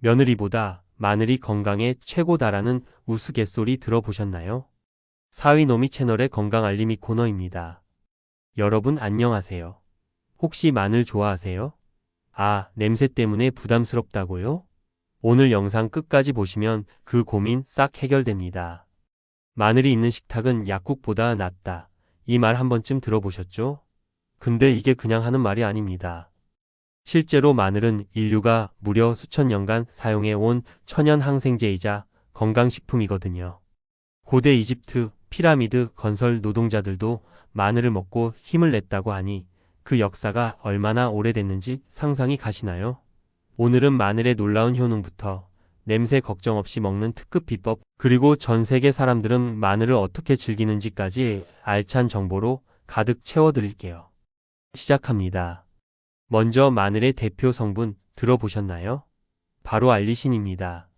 며느리보다 마늘이 건강에 최고다라는 우스갯소리 들어보셨나요? 사위노미 채널의 건강알림이 코너입니다. 여러분 안녕하세요. 혹시 마늘 좋아하세요? 아, 냄새 때문에 부담스럽다고요? 오늘 영상 끝까지 보시면 그 고민 싹 해결됩니다. 마늘이 있는 식탁은 약국보다 낫다. 이 말 한 번쯤 들어보셨죠? 근데 이게 그냥 하는 말이 아닙니다. 실제로 마늘은 인류가 무려 수천 년간 사용해 온 천연 항생제이자 건강식품이거든요. 고대 이집트 피라미드 건설 노동자들도 마늘을 먹고 힘을 냈다고 하니 그 역사가 얼마나 오래됐는지 상상이 가시나요? 오늘은 마늘의 놀라운 효능부터 냄새 걱정 없이 먹는 특급 비법, 그리고 전 세계 사람들은 마늘을 어떻게 즐기는지까지 알찬 정보로 가득 채워드릴게요. 시작합니다. 먼저 마늘의 대표 성분 들어보셨나요? 바로 알리신입니다.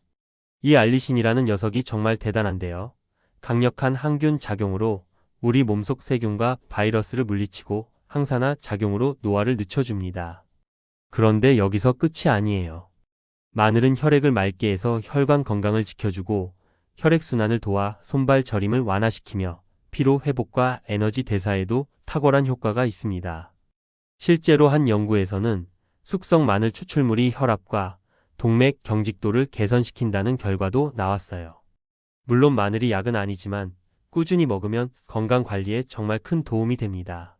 이 알리신이라는 녀석이 정말 대단한데요. 강력한 항균 작용으로 우리 몸속 세균과 바이러스를 물리치고 항산화 작용으로 노화를 늦춰줍니다. 그런데 여기서 끝이 아니에요. 마늘은 혈액을 맑게 해서 혈관 건강을 지켜주고 혈액순환을 도와 손발 저림을 완화시키며 피로 회복과 에너지 대사에도 탁월한 효과가 있습니다. 실제로 한 연구에서는 숙성 마늘 추출물이 혈압과 동맥 경직도를 개선시킨다는 결과도 나왔어요. 물론 마늘이 약은 아니지만 꾸준히 먹으면 건강 관리에 정말 큰 도움이 됩니다.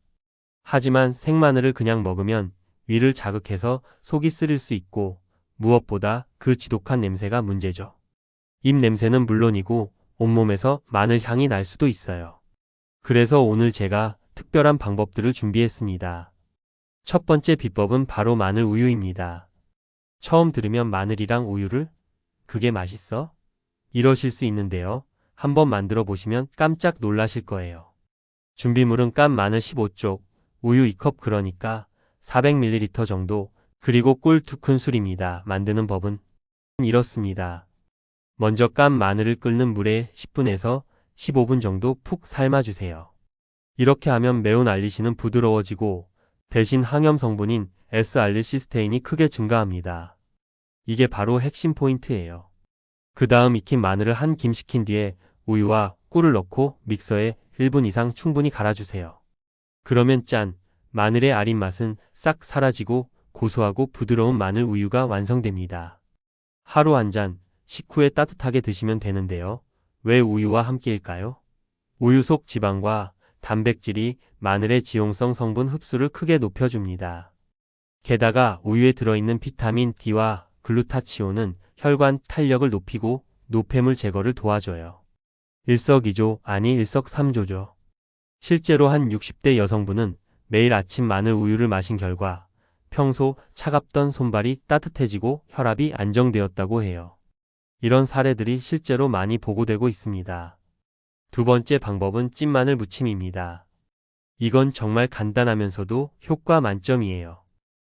하지만 생마늘을 그냥 먹으면 위를 자극해서 속이 쓰릴 수 있고 무엇보다 그 지독한 냄새가 문제죠. 입 냄새는 물론이고 온몸에서 마늘 향이 날 수도 있어요. 그래서 오늘 제가 특별한 방법들을 준비했습니다. 첫 번째 비법은 바로 마늘 우유입니다. 처음 들으면 마늘이랑 우유를? 그게 맛있어? 이러실 수 있는데요. 한번 만들어 보시면 깜짝 놀라실 거예요. 준비물은 깐 마늘 15쪽, 우유 2컵 그러니까 400ml 정도, 그리고 꿀 2큰술입니다. 만드는 법은 이렇습니다. 먼저 깐 마늘을 끓는 물에 10분에서 15분 정도 푹 삶아주세요. 이렇게 하면 매운 알리신은 부드러워지고 대신 항염 성분인 S알릴시스테인이 크게 증가합니다. 이게 바로 핵심 포인트예요. 그 다음 익힌 마늘을 한 김 식힌 뒤에 우유와 꿀을 넣고 믹서에 1분 이상 충분히 갈아주세요. 그러면 짠! 마늘의 아린 맛은 싹 사라지고 고소하고 부드러운 마늘 우유가 완성됩니다. 하루 한 잔, 식후에 따뜻하게 드시면 되는데요. 왜 우유와 함께일까요? 우유 속 지방과 단백질이 마늘의 지용성 성분 흡수를 크게 높여줍니다. 게다가 우유에 들어있는 비타민 D와 글루타치온은 혈관 탄력을 높이고 노폐물 제거를 도와줘요. 일석이조, 아니 일석삼조죠. 실제로 한 60대 여성분은 매일 아침 마늘 우유를 마신 결과 평소 차갑던 손발이 따뜻해지고 혈압이 안정되었다고 해요. 이런 사례들이 실제로 많이 보고되고 있습니다. 두 번째 방법은 찐마늘 무침입니다. 이건 정말 간단하면서도 효과 만점이에요.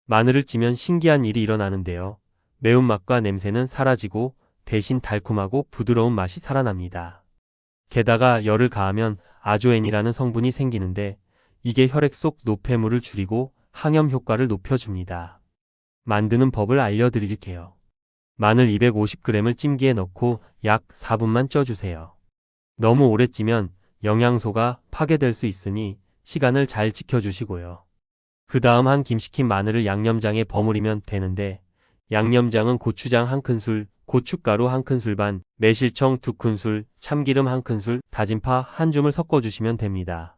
마늘을 찌면 신기한 일이 일어나는데요. 매운맛과 냄새는 사라지고 대신 달콤하고 부드러운 맛이 살아납니다. 게다가 열을 가하면 아조엔이라는 성분이 생기는데 이게 혈액 속 노폐물을 줄이고 항염 효과를 높여줍니다. 만드는 법을 알려드릴게요. 마늘 250g을 찜기에 넣고 약 4분만 쪄주세요. 너무 오래 찌면 영양소가 파괴될 수 있으니 시간을 잘 지켜주시고요. 그 다음 한 김 식힌 마늘을 양념장에 버무리면 되는데 양념장은 고추장 1큰술, 고춧가루 1큰술 반, 매실청 2큰술, 참기름 1큰술, 다진 파 1줌을 섞어주시면 됩니다.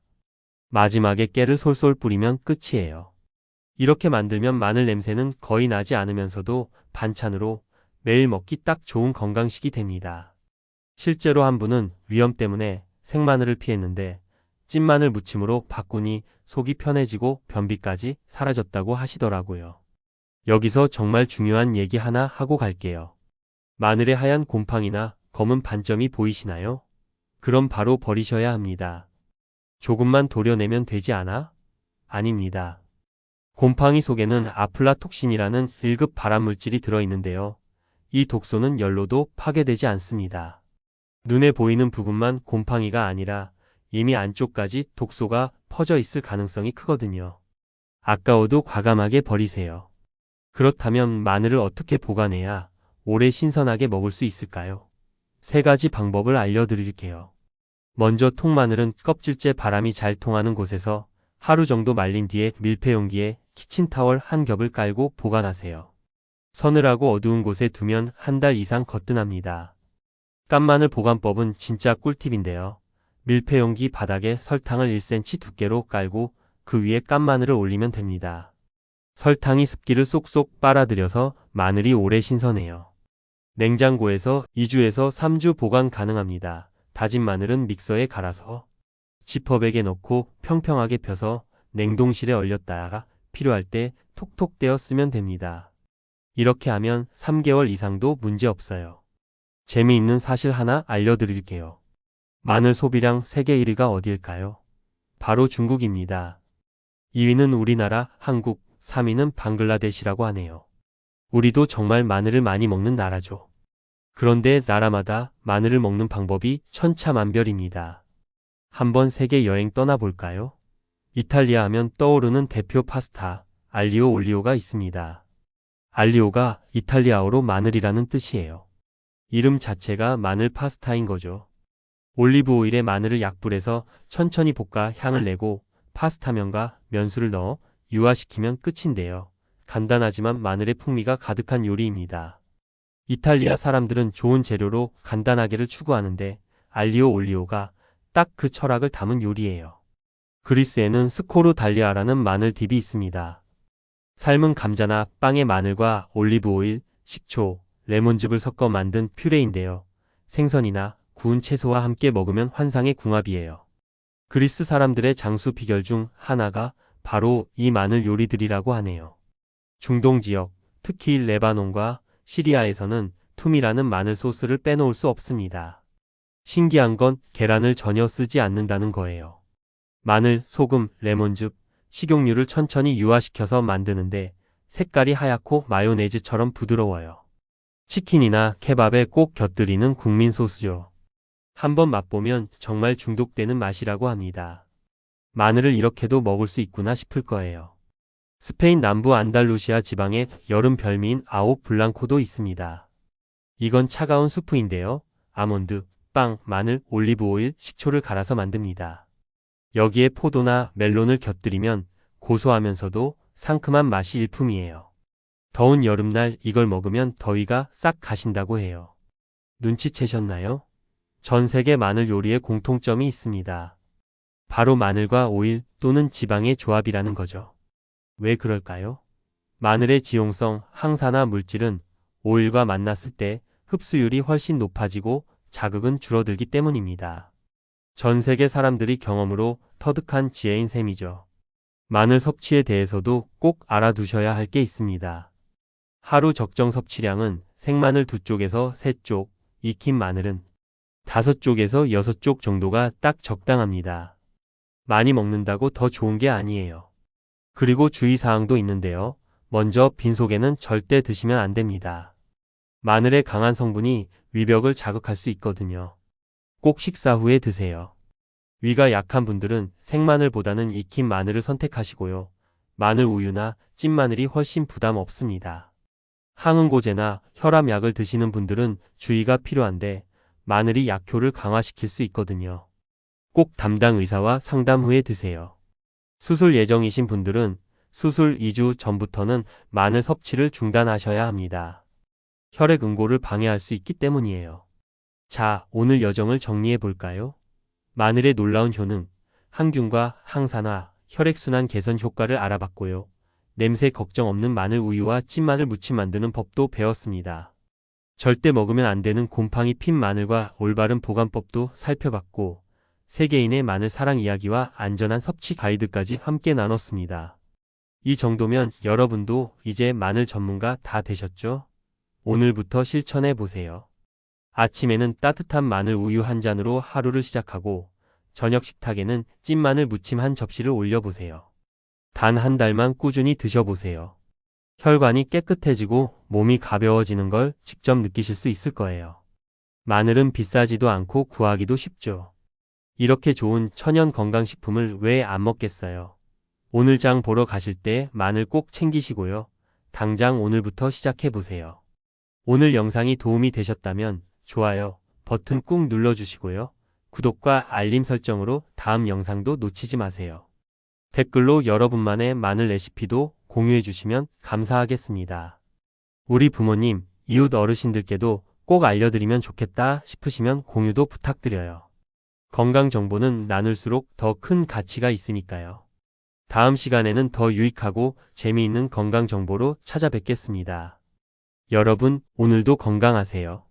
마지막에 깨를 솔솔 뿌리면 끝이에요. 이렇게 만들면 마늘 냄새는 거의 나지 않으면서도 반찬으로 매일 먹기 딱 좋은 건강식이 됩니다. 실제로 한 분은 위염 때문에 생마늘을 피했는데 찐마늘 무침으로 바꾸니 속이 편해지고 변비까지 사라졌다고 하시더라고요. 여기서 정말 중요한 얘기 하나 하고 갈게요. 마늘의 하얀 곰팡이나 검은 반점이 보이시나요? 그럼 바로 버리셔야 합니다. 조금만 도려내면 되지 않아? 아닙니다. 곰팡이 속에는 아플라톡신이라는 1급 발암물질이 들어있는데요. 이 독소는 열로도 파괴되지 않습니다. 눈에 보이는 부분만 곰팡이가 아니라 이미 안쪽까지 독소가 퍼져 있을 가능성이 크거든요. 아까워도 과감하게 버리세요. 그렇다면 마늘을 어떻게 보관해야 오래 신선하게 먹을 수 있을까요? 3가지 방법을 알려드릴게요. 먼저 통마늘은 껍질째 바람이 잘 통하는 곳에서 하루 정도 말린 뒤에 밀폐 용기에 키친타월 1겹을 깔고 보관하세요. 서늘하고 어두운 곳에 두면 1달 이상 거뜬합니다. 깐마늘 보관법은 진짜 꿀팁인데요. 밀폐 용기 바닥에 설탕을 1cm 두께로 깔고 그 위에 깐마늘을 올리면 됩니다. 설탕이 습기를 쏙쏙 빨아들여서 마늘이 오래 신선해요. 냉장고에서 2주에서 3주 보관 가능합니다. 다진 마늘은 믹서에 갈아서 지퍼백에 넣고 평평하게 펴서 냉동실에 얼렸다가 필요할 때 톡톡 떼어 쓰면 됩니다. 이렇게 하면 3개월 이상도 문제 없어요. 재미있는 사실 하나 알려드릴게요. 마늘 소비량 세계 1위가 어디일까요? 바로 중국입니다. 2위는 우리나라, 한국, 3위는 방글라데시라고 하네요. 우리도 정말 마늘을 많이 먹는 나라죠. 그런데 나라마다 마늘을 먹는 방법이 천차만별입니다. 한번 세계 여행 떠나볼까요? 이탈리아 하면 떠오르는 대표 파스타, 알리오 올리오가 있습니다. 알리오가 이탈리아어로 마늘이라는 뜻이에요. 이름 자체가 마늘 파스타인 거죠. 올리브 오일에 마늘을 약불에서 천천히 볶아 향을 내고 파스타면과 면수를 넣어 유화시키면 끝인데요. 간단하지만 마늘의 풍미가 가득한 요리입니다. 이탈리아 사람들은 좋은 재료로 간단하게를 추구하는데 알리오 올리오가 딱 그 철학을 담은 요리예요. 그리스에는 스코르 달리아라는 마늘 딥이 있습니다. 삶은 감자나 빵에 마늘과 올리브 오일, 식초, 레몬즙을 섞어 만든 퓨레인데요. 생선이나 구운 채소와 함께 먹으면 환상의 궁합이에요. 그리스 사람들의 장수 비결 중 하나가 바로 이 마늘 요리들이라고 하네요. 중동 지역, 특히 레바논과 시리아에서는 툼이라는 마늘 소스를 빼놓을 수 없습니다. 신기한 건 계란을 전혀 쓰지 않는다는 거예요. 마늘, 소금, 레몬즙, 식용유를 천천히 유화시켜서 만드는데 색깔이 하얗고 마요네즈처럼 부드러워요. 치킨이나 케밥에 꼭 곁들이는 국민 소스죠. 한번 맛보면 정말 중독되는 맛이라고 합니다. 마늘을 이렇게도 먹을 수 있구나 싶을 거예요. 스페인 남부 안달루시아 지방에 여름 별미인 아옥 블랑코도 있습니다. 이건 차가운 수프인데요. 아몬드, 빵, 마늘, 올리브 오일, 식초를 갈아서 만듭니다. 여기에 포도나 멜론을 곁들이면 고소하면서도 상큼한 맛이 일품이에요. 더운 여름날 이걸 먹으면 더위가 싹 가신다고 해요. 눈치채셨나요? 전 세계 마늘 요리에 공통점이 있습니다. 바로 마늘과 오일 또는 지방의 조합이라는 거죠. 왜 그럴까요? 마늘의 지용성, 항산화 물질은 오일과 만났을 때 흡수율이 훨씬 높아지고 자극은 줄어들기 때문입니다. 전 세계 사람들이 경험으로 터득한 지혜인 셈이죠. 마늘 섭취에 대해서도 꼭 알아두셔야 할 게 있습니다. 하루 적정 섭취량은 생마늘 2쪽에서 3쪽, 익힌 마늘은 5쪽에서 6쪽 정도가 딱 적당합니다. 많이 먹는다고 더 좋은 게 아니에요. 그리고 주의사항도 있는데요. 먼저 빈속에는 절대 드시면 안 됩니다. 마늘의 강한 성분이 위벽을 자극할 수 있거든요. 꼭 식사 후에 드세요. 위가 약한 분들은 생마늘보다는 익힌 마늘을 선택하시고요. 마늘 우유나 찐마늘이 훨씬 부담 없습니다. 항응고제나 혈압약을 드시는 분들은 주의가 필요한데 마늘이 약효를 강화시킬 수 있거든요. 꼭 담당 의사와 상담 후에 드세요. 수술 예정이신 분들은 수술 2주 전부터는 마늘 섭취를 중단하셔야 합니다. 혈액 응고를 방해할 수 있기 때문이에요. 자, 오늘 여정을 정리해 볼까요? 마늘의 놀라운 효능, 항균과 항산화, 혈액순환 개선 효과를 알아봤고요. 냄새 걱정 없는 마늘 우유와 찐마늘 무침 만드는 법도 배웠습니다. 절대 먹으면 안 되는 곰팡이 핀 마늘과 올바른 보관법도 살펴봤고, 세계인의 마늘 사랑 이야기와 안전한 섭취 가이드까지 함께 나눴습니다. 이 정도면 여러분도 이제 마늘 전문가 다 되셨죠? 오늘부터 실천해 보세요. 아침에는 따뜻한 마늘 우유 한 잔으로 하루를 시작하고 저녁 식탁에는 찐마늘 무침 한 접시를 올려보세요. 단 한 달만 꾸준히 드셔보세요. 혈관이 깨끗해지고 몸이 가벼워지는 걸 직접 느끼실 수 있을 거예요. 마늘은 비싸지도 않고 구하기도 쉽죠. 이렇게 좋은 천연 건강식품을 왜 안 먹겠어요? 오늘 장 보러 가실 때 마늘 꼭 챙기시고요. 당장 오늘부터 시작해보세요. 오늘 영상이 도움이 되셨다면 좋아요 버튼 꾹 눌러주시고요. 구독과 알림 설정으로 다음 영상도 놓치지 마세요. 댓글로 여러분만의 마늘 레시피도 공유해 주시면 감사하겠습니다. 우리 부모님, 이웃 어르신들께도 꼭 알려드리면 좋겠다 싶으시면 공유도 부탁드려요. 건강 정보는 나눌수록 더 큰 가치가 있으니까요. 다음 시간에는 더 유익하고 재미있는 건강 정보로 찾아뵙겠습니다. 여러분, 오늘도 건강하세요.